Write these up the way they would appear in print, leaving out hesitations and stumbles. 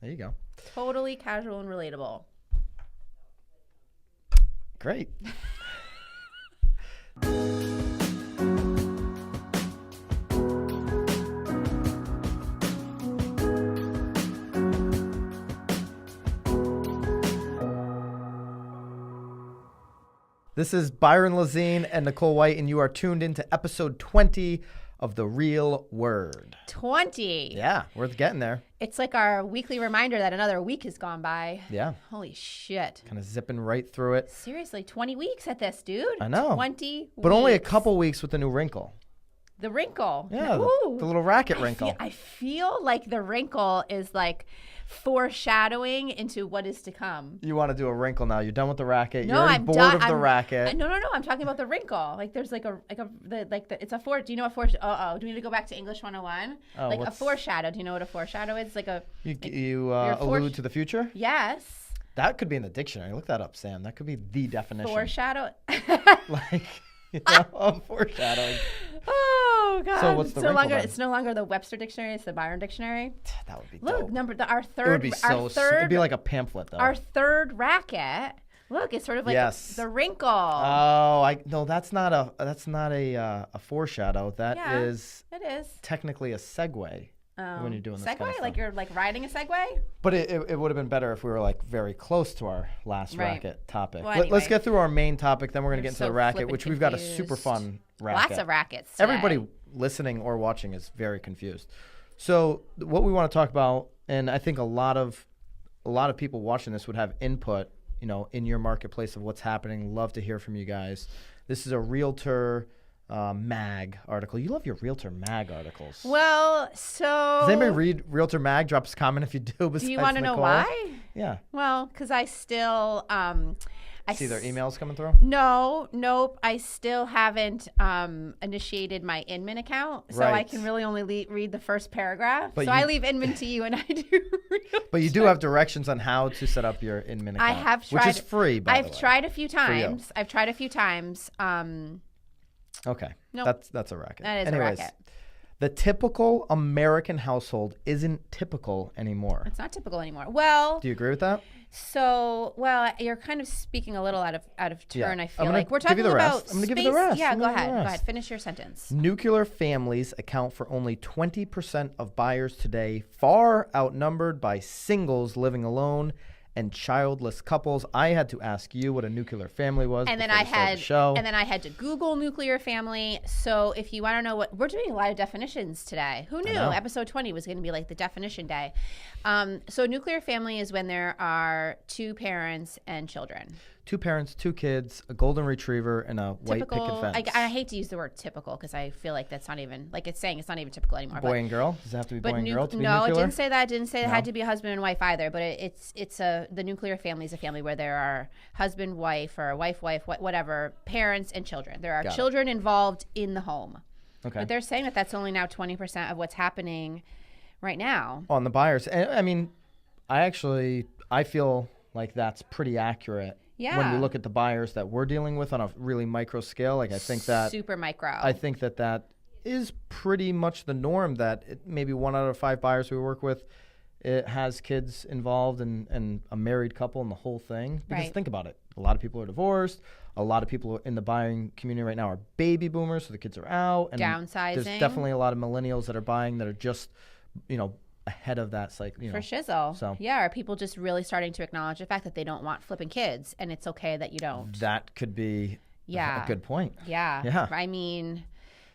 There you go. Totally casual and relatable. Great. This is Byron Lazine and Nicole White, and you are tuned into episode 20 of The Real Word. 20. Yeah, we're getting there. It's like our weekly reminder that another week has gone by. Yeah. Holy shit. Kind of zipping right through it. Seriously, 20 weeks at this, dude. I know. 20 weeks. But only a couple weeks with the new wrinkle. The wrinkle. Yeah, the little racket wrinkle. I feel like the wrinkle is like foreshadowing into what is to come. You want to do a wrinkle now. You're done with the racket. No, You're I'm bored done. of the racket. No. I'm talking about the wrinkle. Like there's it's a do you know what do we need to go back to English 101? Oh, like a foreshadow. Do you know what a foreshadow is? Like a You allude to the future? Yes. That could be in the dictionary. Look that up, Sam. That could be the definition. Foreshadow. Like, foreshadowing. Oh God! So what's the wrinkle then? It's no longer the Webster dictionary. It's the Byron dictionary. That would be dope. Look, our third. It would be it'd be like a pamphlet, though. Our third racket. Look, it's sort of like the wrinkle. Oh, no, that's not a foreshadow. That is. It is technically a segue. When you're doing this Segway, kind of stuff. like you're like riding a Segway. But it would have been better if we were like very close to our last racket topic. Well, anyway. Let's get through our main topic, then we're going to get into the racket, which we've got a confused. super fun racket. Lots of rackets today. Everybody listening or watching is very confused. So what we want to talk about, and I think a lot of people watching this would have input, in your marketplace of what's happening. Love to hear from you guys. This is a realtor mag article. You love your realtor mag articles. Well, so does anybody read realtor mag? Drop us a comment if you do. Do you want to know why? Yeah. Well, because I still see their emails coming through. Nope. I still haven't initiated my Inman account, so I can really only read the first paragraph. But I leave Inman to you, and I do. But you do have directions on how to set up your Inman account. I have tried, which is free. By the way. I've tried a few times. Okay. Nope. That's a racket. That is a racket. The typical American household isn't typical anymore. It's not typical anymore. Well, do you agree with that? So, you're kind of speaking a little out of turn. I feel like we're talking about space. I'm going to give you the rest. Yeah, go ahead. Finish your sentence. Nuclear families account for only 20% of buyers today, far outnumbered by singles living alone and childless couples. I had to ask you what a nuclear family was, and then I had to Google nuclear family. So if you want to know we're doing a lot of definitions today. Who knew episode 20 was going to be like the definition day? So nuclear family is when there are two parents and children. Two parents, two kids, a golden retriever, and a white picket fence. I hate to use the word typical because I feel like that's not even it's not even typical anymore. Boy and girl? Does it have to be boy and girl to be nuclear? No, it didn't say that. It didn't say it had to be a husband and wife either. But the nuclear family is a family where there are husband, wife, or wife, whatever, parents and children. There are children involved in the home. Okay. But they're saying that that's only now 20% of what's happening right now. On the buyers. And, I mean, I feel like that's pretty accurate. Yeah. When you look at the buyers that we're dealing with on a really micro scale, I think that super micro. I think that is pretty much the norm. That maybe 1 out of 5 buyers we work with, it has kids involved and a married couple and the whole thing. Because think about it, a lot of people are divorced. A lot of people in the buying community right now are baby boomers, so the kids are out. And downsizing. There's definitely a lot of millennials that are buying that are just, ahead of that cycle. For shizzle. So are people just really starting to acknowledge the fact that they don't want flipping kids, and it's okay that you don't? That could be a good point. Yeah. I mean,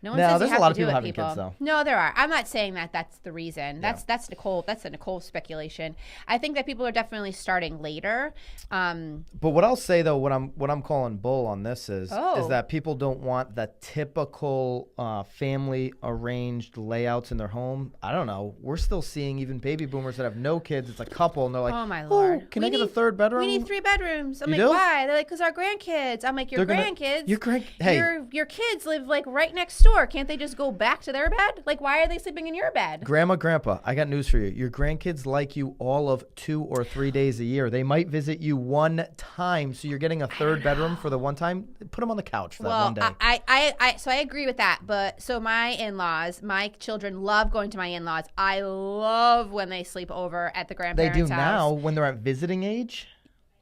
no one no, says there's you have a lot to of do people it, having people. kids, though. No, there are. I'm not saying that that's the reason. That's Nicole. That's a Nicole speculation. I think that people are definitely starting later. But what I'll say though, what I'm calling bull on this is that people don't want the typical family arranged layouts in their home. I don't know. We're still seeing even baby boomers that have no kids. It's a couple, and they're like, "Oh my lord, can I get a third bedroom? We need 3 bedrooms." I'm like, do? "Why?" They're like, "Because our grandkids." I'm like, "Your grandkids? Your kids live like right next door." door. Can't they just go back to their bed? Like, why are they sleeping in your bed? Grandma, Grandpa, I got news for you. Your grandkids like you all of 2 or 3 days a year. They might visit you one time, so you're getting a third bedroom for the one time. Put them on the couch for that one day. So I agree with that. But so my in-laws, my children love going to my in-laws. I love when they sleep over at the grandparents' They house. do now when they're at visiting age,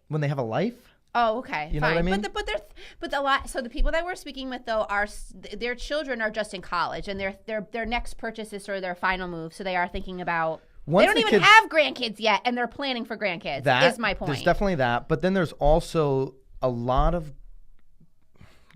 when they have a life. Oh, okay. You know what I mean? But a lot. So the people that we're speaking with though are their children are just in college, and their next purchase is sort of their final move. So they are thinking about. They don't even have grandkids yet, and they're planning for grandkids. That is my point. There's definitely that, but then there's also a lot of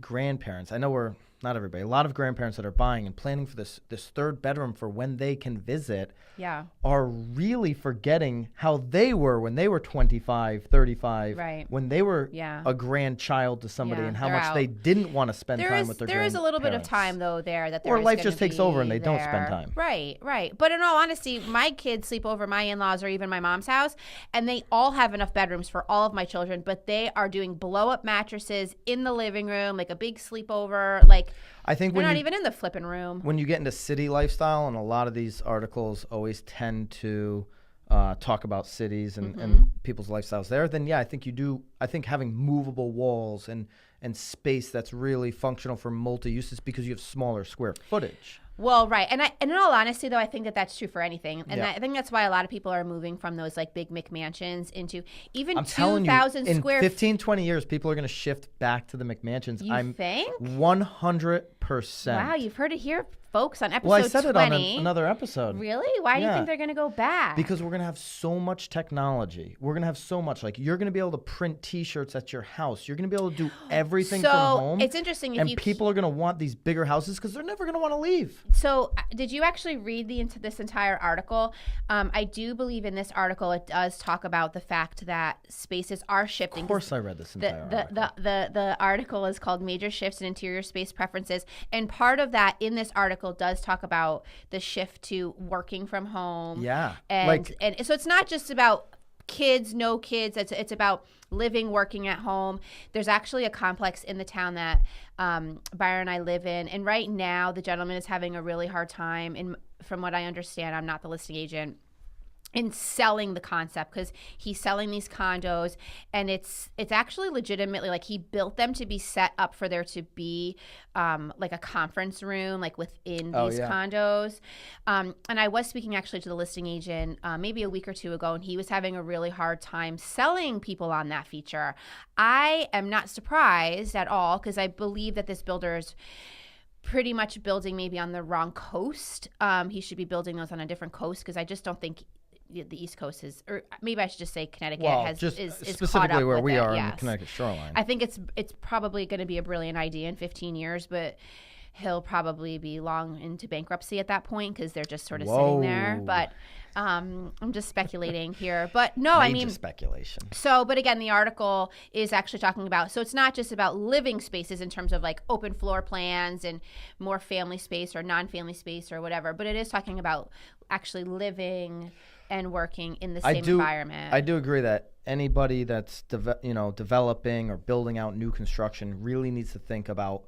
grandparents. I know we're not everybody. A lot of grandparents that are buying and planning for this third bedroom for when they can visit. Yeah. Are really forgetting how they were when they were 25, 35, right. when they were a grandchild to somebody, and how much they didn't want to spend time with their grandparents. There is a little bit of time, though, there that there or life just takes over and they don't spend time. Right. But in all honesty, my kids sleep over my in-laws or even my mom's house, and they all have enough bedrooms for all of my children, but they are doing blow-up mattresses in the living room, like a big sleepover, like... I think they're not even in the flipping room. When you get into city lifestyle, and a lot of these articles always tend to talk about cities and people's lifestyles there, then I think you do. I think having movable walls and space that's really functional for multi-uses because you have smaller square footage. Well, right. And in all honesty, though, I think that that's true for anything. And I think that's why a lot of people are moving from those like big McMansions into even 2,000 square feet. In 15, 20 years, people are going to shift back to the McMansions. You think? 100%. Wow, you've heard it here, folks, on episode 20. Well, I said it on another episode. Really? Why do you think they're going to go back? Because we're going to have so much technology. We're going to have so much. Like, you're going to be able to print T-shirts at your house. You're going to be able to do everything from home. So, it's interesting. And people are going to want these bigger houses because they're never going to want to leave. So, did you actually read this entire article? I do believe in this article it does talk about the fact that spaces are shifting. Of course I read this entire article. The article is called Major Shifts in Interior Space Preferences. And part of that in this article does talk about the shift to working from home. Yeah. And so it's not just about kids, no kids. It's about living, working at home. There's actually a complex in the town that Byron and I live in. And right now, the gentleman is having a really hard time. And from what I understand, I'm not the listing agent, in selling the concept, because he's selling these condos, and it's actually legitimately like he built them to be set up for there to be like a conference room like within these condos. And I was speaking actually to the listing agent maybe a week or two ago, and he was having a really hard time selling people on that feature. I am not surprised at all, because I believe that this builder is pretty much building maybe on the wrong coast. He should be building those on a different coast, because I just don't think the East Coast is, or maybe I should just say Connecticut is specifically where we are in the Connecticut shoreline. I think it's probably going to be a brilliant idea in 15 years, but he'll probably be long into bankruptcy at that point, because they're just sort of sitting there. But I'm just speculating here. But no, I mean speculation. So, but again, the article is actually talking about, so it's not just about living spaces in terms of like open floor plans and more family space or non-family space or whatever, but it is talking about actually living and working in the same environment. I do agree that anybody that's developing or building out new construction really needs to think about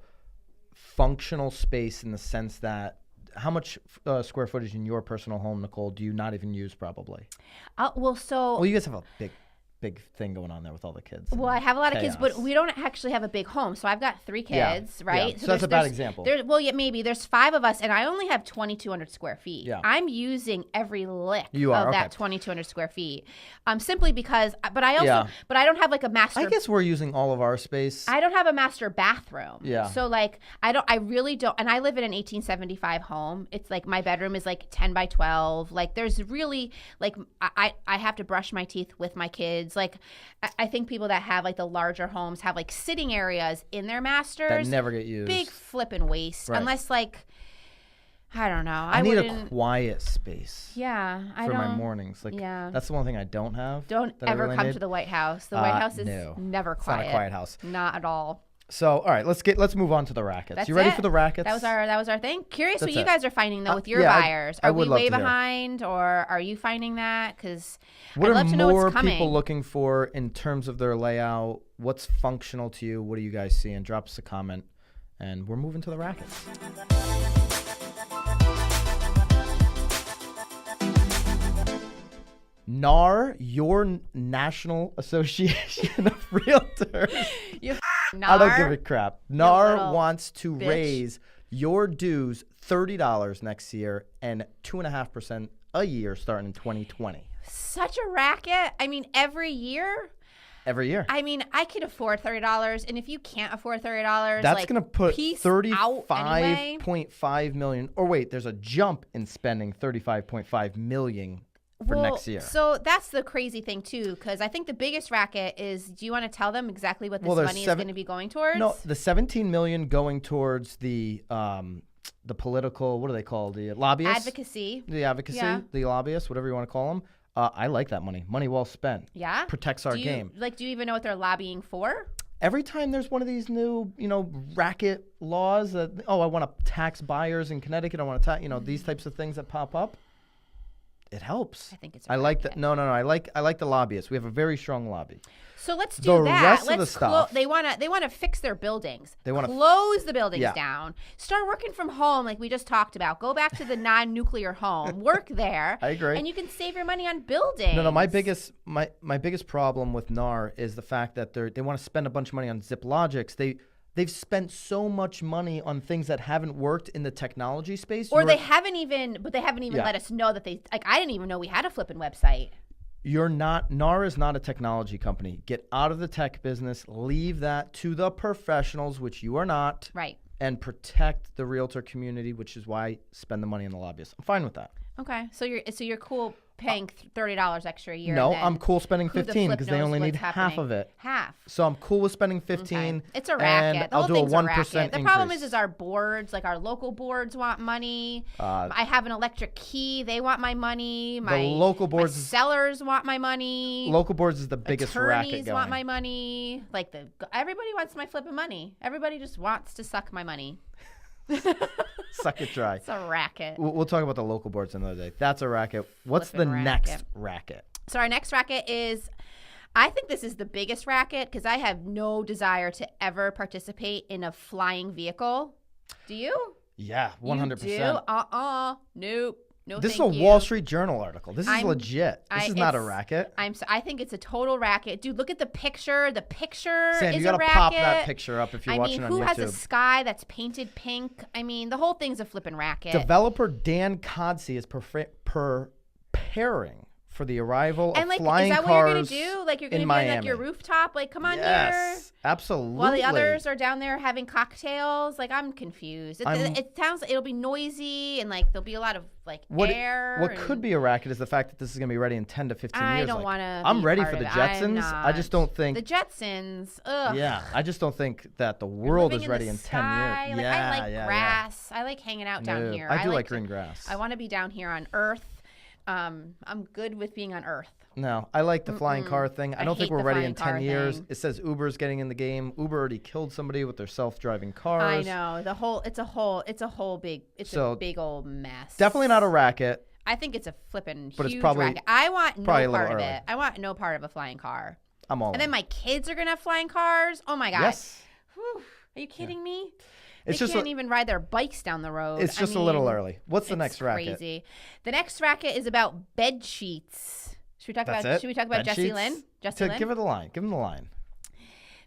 functional space, in the sense that how much square footage in your personal home, Nicole, do you not even use probably? Well, you guys have a big thing going on there with all the kids. Well, I have a lot of kids, but we don't actually have a big home. So I've got 3 kids, right? Yeah. So that's a bad example. Maybe there's 5 of us, and I only have 2,200 square feet. Yeah. I'm using every lick of that 2,200 square feet, simply because. But I don't have like a master. I guess we're using all of our space. I don't have a master bathroom. Yeah. So like I really don't, and I live in an 1875 home. It's like my bedroom is like 10 by 12. Like there's really like I have to brush my teeth with my kids. Like I think people that have like the larger homes have like sitting areas in their masters that never get used. Big flipping waste, right. Unless like I don't know. I need a quiet space. Yeah, for my mornings. Like that's the one thing I don't have. Don't ever really come need. to the White House. The White House is never quiet. It's not a quiet house. Not at all. So, all right, let's move on to the rackets. You ready for the rackets? That was our thing. Curious what you guys are finding though with your buyers. Are we way behind, or are you finding that? Because I'd love to know what's coming. What are more people looking for in terms of their layout? What's functional to you? What are you guys seeing? Drop us a comment, and we're moving to the Racket. NAR, your National Association of Realtors. I don't give a crap. NAR wants to raise your dues $30 next year and 2.5% a year starting in 2020. Such a racket. I mean, every year. Every year. I mean, I could afford $30, and if you can't afford $30, that's going to put $35.5 anyway. million. Or wait, there's a jump in spending $35.5 million for next year. So that's the crazy thing too, because I think the biggest racket is. Do you want to tell them exactly what this money is going to be going towards? No, the $17 million going towards the political. What are they called? The lobbyists. Advocacy. The advocacy. Yeah. The lobbyists, whatever you want to call them. I like that money. Money well spent. Yeah. Protects our game. Do you even know what they're lobbying for? Every time there's one of these new, racket laws that, I want to tax buyers in Connecticut. I want to tax, these types of things that pop up. It helps. I think it's. I like that. No. I like the lobbyists. We have a very strong lobby. So let's do that. Rest of the stuff. They want to fix their buildings. They want to close the buildings down. Start working from home, like we just talked about. Go back to the non-nuclear home. Work there. I agree. And you can save your money on buildings. No. My biggest problem with NAR is the fact that they want to spend a bunch of money on ZipLogics. They've spent so much money on things that haven't worked in the technology space. Or they haven't even let us know that I didn't even know we had a flipping website. NAR is not a technology company. Get out of the tech business. Leave that to the professionals, which you are not. Right. And protect the realtor community, which is why I spend the money on the lobbyists. I'm fine with that. Okay. So you're cool paying $30 extra a year. No, I'm cool spending $15 because they only need half of it. Half. So I'm cool with spending $15. Okay. It's a racket. The I'll whole do a thing's 1% a racket. The increase. problem is our boards, like our local boards, want money. I have an electric key; they want my money. My local boards, my sellers want my money. Local boards is the biggest racket going. Attorneys want my money. Everybody wants my flipping money. Everybody just wants to suck my money. Suck it dry. It's a racket. We'll talk about the local boards another day. That's a racket. What's the next racket? So our next racket is, I think this is the biggest racket because I have no desire to ever participate in a flying vehicle. Do you? Yeah, 100%. You do? Nope. No, this is a Wall Street Journal article. This is legit. This is not a racket. I think it's a total racket. Dude, look at the picture. The picture Sam, is you gotta a racket. pop that picture up if you're watching on YouTube. Who has a sky that's painted pink? I mean, the whole thing's a flipping racket. Developer Dan Codsey is preparing for the arrival of flying cars in Miami. Is that what you're going to do? Like, you're going to be on your rooftop? Like, come on here. Yes, absolutely. While the others are down there having cocktails? Like, I'm confused. It sounds like it'll be noisy and, there'll be a lot of, air. What could be a racket is the fact that this is going to be ready in 10 to 15 years. I don't want to I'm ready for the Jetsons. I just don't think. The Jetsons, ugh. Yeah, I just don't think that the world is ready in 10 years. I like grass. I like hanging out down here. I do like green grass. I want to be down here on Earth. I'm good with being on Earth. No, I like the flying car thing. I don't think we're ready in 10 years. It says Uber's getting in the game. Uber already killed somebody with their self-driving cars. I know. It's a big old mess. Definitely not a racket. I think it's a flipping huge probably, racket. I want no part of it. I want no part of a flying car. I'm all in. And then my kids are going to have flying cars. Oh my God. Yes. Whew. Are you kidding me? They can't even ride their bikes down the road. It's just a little early. What's the next racket? Crazy. The next racket is about bed sheets. Should we talk about Jesse Lynn? Lynn? Give her the line. Give him the line.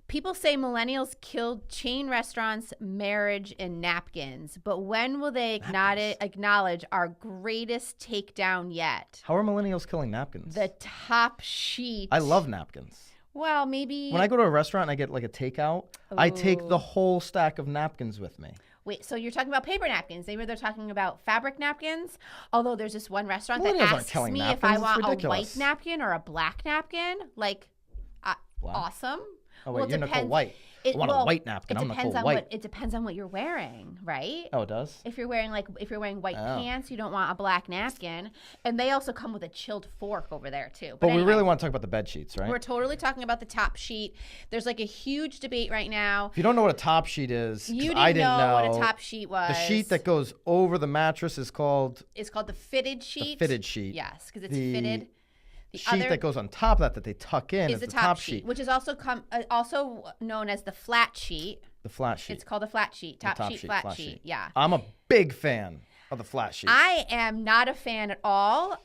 People say millennials killed chain restaurants, marriage, and napkins. But when will they acknowledge our greatest takedown yet? How are millennials killing napkins? The top sheet. I love napkins. Well, maybe. When I go to a restaurant and I get a takeout, I take the whole stack of napkins with me. Wait, so you're talking about paper napkins. Maybe they're talking about fabric napkins. Although there's this one restaurant that asks me if I want a white napkin or a black napkin. Awesome. Oh, wait, you're Nicole White. I want a white napkin. I'm Nicole White. It depends on what you're wearing, right? Oh, it does? If you're wearing white pants, you don't want a black napkin. And they also come with a chilled fork over there, too. But anyway, we really want to talk about the bed sheets, right? We're totally talking about the top sheet. There's a huge debate right now. If you don't know what a top sheet is, I didn't know what a top sheet was. The sheet that goes over the mattress is called... It's called the fitted sheet. The fitted sheet. Yes, because it's fitted. The sheet that goes on top of that they tuck in is the top sheet. Which is also known as the flat sheet. The flat sheet. It's called the flat sheet. The Top sheet, flat sheet. Yeah. I'm a big fan of the flat sheet. I am not a fan at all.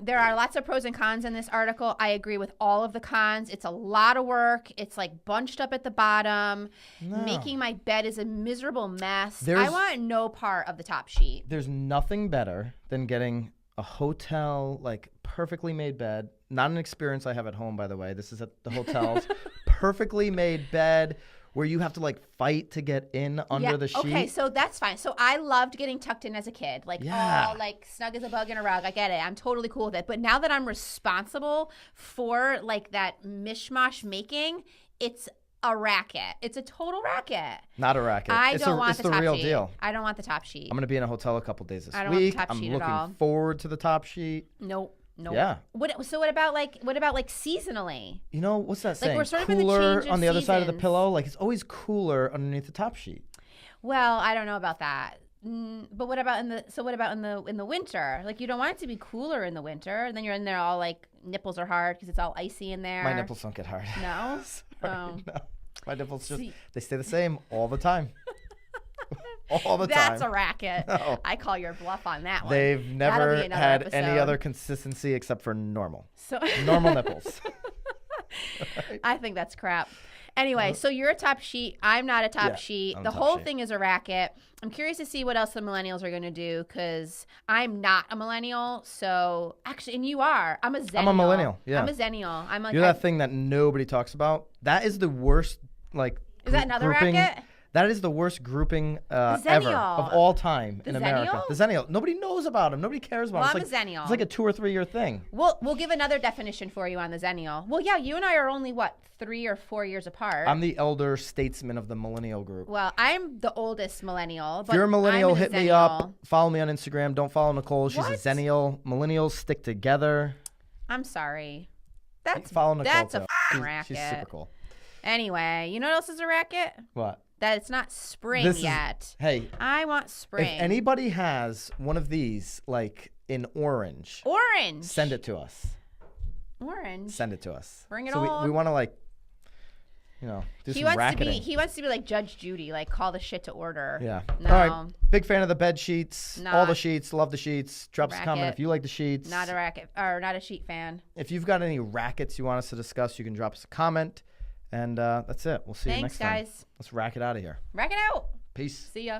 There are lots of pros and cons in this article. I agree with all of the cons. It's a lot of work. It's like bunched up at the bottom. No. Making my bed is a miserable mess. I want no part of the top sheet. There's nothing better than getting a hotel, like, perfectly made bed. Not an experience I have at home, by the way. This is at the hotels. Perfectly made bed where you have to, like, fight to get in under the sheet. Okay, so that's fine. So I loved getting tucked in as a kid. Like, all, like, snug as a bug in a rug. I get it. I'm totally cool with it. But now that I'm responsible for, like, that mishmash making, it's a racket. It's a total racket. Not a racket. I don't want the top sheet. It's the real deal. I don't want the top sheet. I'm going to be in a hotel a couple days this I don't week. want the top sheet at all. I'm looking forward to the top sheet. Nope. Yeah. What about seasonally? You know, what's that saying? We're sort of in the cooler change of on the other side of the seasons. pillow. Like, it's always cooler underneath the top sheet. Well, I don't know about that. But what about in the winter? Like, you don't want it to be cooler in the winter, and then you're in there all like nipples are hard because it's all icy in there. My nipples don't get hard. No. Sorry, no. My nipples they stay the same all the time. All the time. That's a racket. No. I call your bluff on that one. They've never had any episode. other consistency except for normal. So normal nipples. Right? I think that's crap. Anyway, so you're a top sheet. I'm not a top sheet. The whole thing is a racket. I'm curious to see what else the millennials are going to do because I'm not a millennial. So actually, and you are. I'm a zennial. I'm a millennial. Yeah. I'm a zennial. I'm like you're that thing that nobody talks about. That is the worst. Like, is that another grouping. racket? That is the worst grouping ever zennial. of all time in America. Zennial? The zennial. Nobody knows about him. Nobody cares about him. I'm a zennial. It's like a 2 or 3 year thing. We'll give another definition for you on the zennial. Well, yeah, you and I are only, 3 or 4 years apart. I'm the elder statesman of the millennial group. Well, I'm the oldest millennial. But if you're a millennial, hit me up. zennial. Follow me on Instagram. Don't follow Nicole. She's a zennial. Millennials stick together. I'm sorry. Follow Nicole. That's too. a racket. She's super cool. Anyway, you know what else is a racket? What? That it's not spring yet. Hey. I want spring. If anybody has one of these, like in orange. Orange. Send it to us. Orange. Send it to us. Bring it on. on. We want to do some racketing. He wants to be like Judge Judy, like call the shit to order. Yeah. No. All right. Big fan of the bed sheets. Not All the sheets. Love the sheets. Drop us a comment racket. if you like the sheets. Not a racket or not a sheet fan. If you've got any rackets you want us to discuss, you can drop us a comment. And that's it. We'll see you next time. Thanks, guys. Let's rack it out of here. Rack it out. Peace. See ya.